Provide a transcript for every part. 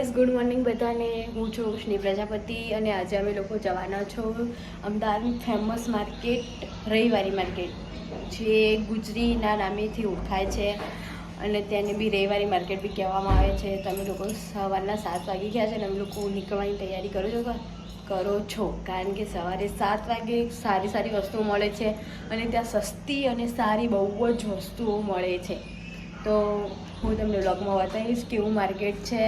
Guys, good morning બધાને. હું છું ઉષ્ણી પ્રજાપતિ અને આજે અમે લોકો જવાના છો અમદાવાદની ફેમસ માર્કેટ, રવિવારી માર્કેટ, જે ગુજરીના નામેથી ઓળખાય છે અને તેને બી રવિવારી માર્કેટ બી કહેવામાં આવે છે. તમે લોકો સવારના 7 વાગી ગયા છે અને અમે લોકો નીકળવાની તૈયારી કરો છો કારણ કે સવારે 7 વાગે સારી સારી વસ્તુઓ મળે છે અને ત્યાં સસ્તી અને સારી બહુ જ વસ્તુઓ મળે છે. તો હું તમને વ્લોગમાં બતાવીશ કેવું માર્કેટ છે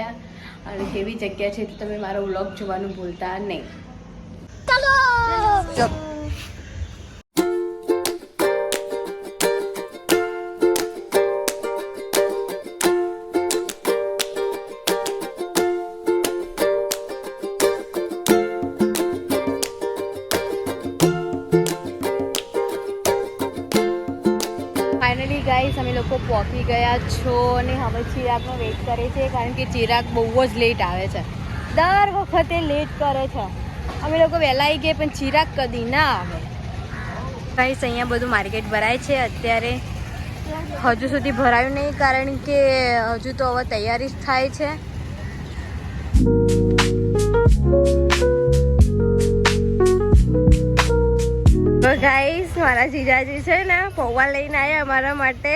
અને કેવી જગ્યા છે. તો તમે મારો વ્લોગ જોવાનું ભૂલતા નહીં. ચાલો. ફાઇનલી ગાઈસ, અમે લોકો પહોંચી ગયા છો અને હવે ચિરાગનો વેઇટ કરે છે કારણ કે ચિરાગ બહુ જ લેટ આવે છે. દર વખતે લેટ કરે છે. અમે લોકો વહેલા આવી ગયા પણ ચિરાગ કદી ના આવે. ગાઈસ, અહીંયા બધું માર્કેટ ભરાય છે અત્યારે. હજુ સુધી ભરાયું નહીં કારણ કે હજુ તો હવે તૈયારી જ થાય છે. તો ગાઈસ, મારા જીજાજી છે ને પૌવા લઈને આવ્યા અમારા માટે.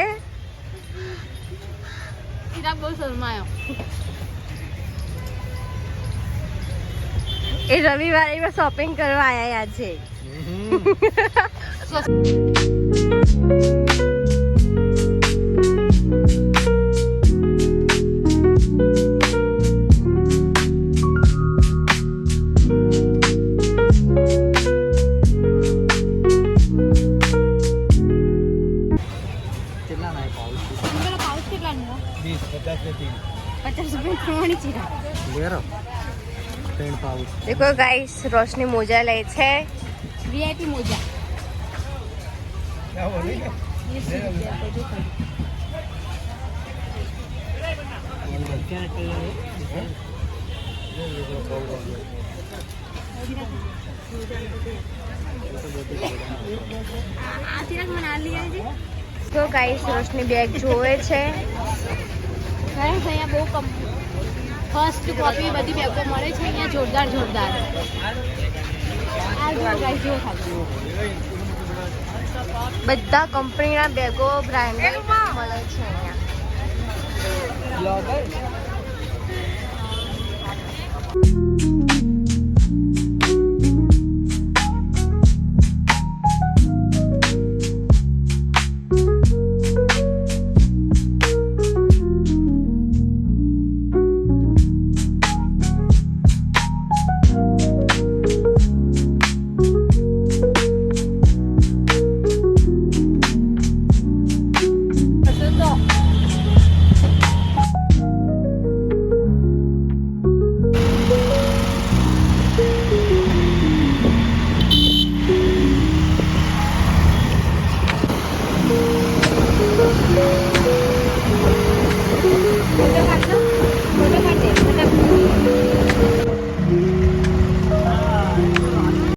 ચિરાગ બહુ શરમાયો. એ રવિવારે શોપિંગ કરવા આવ્યા છે. देखो गाइस, रोशनी मोजा ले छे, वीआईपी मोजा. तो गाइस, रोशनी બેગ જોવે છે. ગાઈસ, અહીંયા બહુ ફર્સ્ટ કોપી બધી બેગો મળે છે અહીંયા. જોરદાર જોરદાર. આ જો ગાઈસ, જો ખાલી બધા કંપનીના બેગો બ્રાન્ડેડ મળે છે અહીંયા.